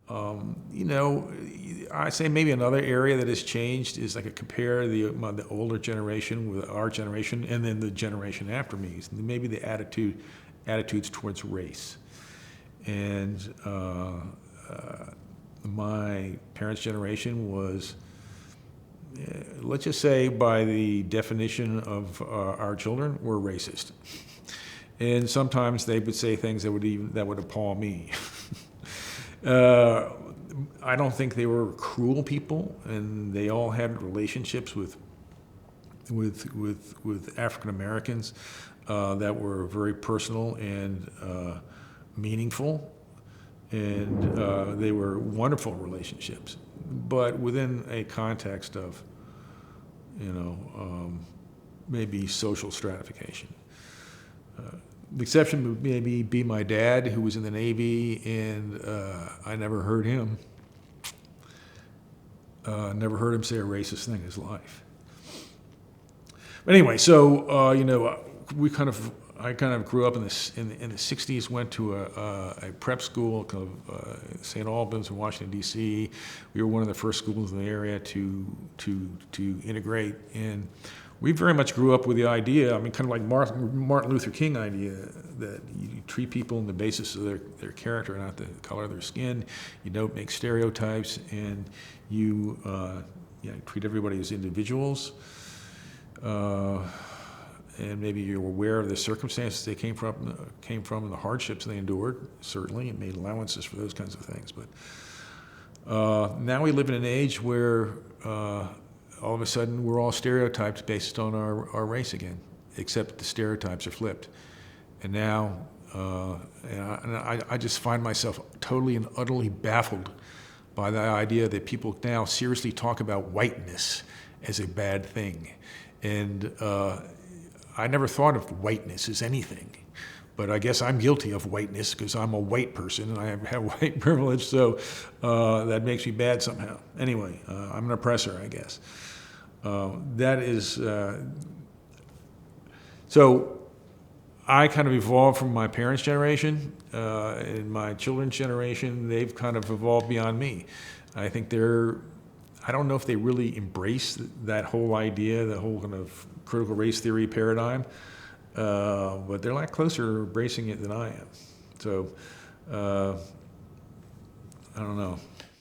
You know, I say maybe another area that has changed is I could compare the older generation with our generation, and then the generation after me. Maybe the attitudes towards race, and my parents' generation was, let's just say, by the definition of our children, were racist, and sometimes they would say things that would appall me. I don't think they were cruel people, and they all had relationships with African Americans that were very personal and meaningful, and they were wonderful relationships, but within a context of, maybe social stratification. The exception would maybe be my dad, who was in the Navy, and I never heard him say a racist thing in his life. But anyway, so I kind of grew up in the '60s. Went to a prep school called St. Albans in Washington D.C. We were one of the first schools in the area to integrate, and we very much grew up with the idea, kind of like Martin Luther King idea, that you treat people on the basis of their character, not the color of their skin. You don't make stereotypes, and you treat everybody as individuals. And maybe you're aware of the circumstances they came from and the hardships they endured, certainly, and made allowances for those kinds of things. But now we live in an age where all of a sudden we're all stereotyped based on our race again, except the stereotypes are flipped. And now, I just find myself totally and utterly baffled by the idea that people now seriously talk about whiteness as a bad thing. And I never thought of whiteness as anything, but I guess I'm guilty of whiteness because I'm a white person and I have white privilege, so that makes me bad somehow. Anyway, I'm an oppressor, I guess. That is, so I kind of evolved from my parents' generation, and my children's generation, they've kind of evolved beyond me. I think I don't know if they really embrace that whole idea, the whole kind of critical race theory paradigm, but they're a lot closer to embracing it than I am. So, I don't know.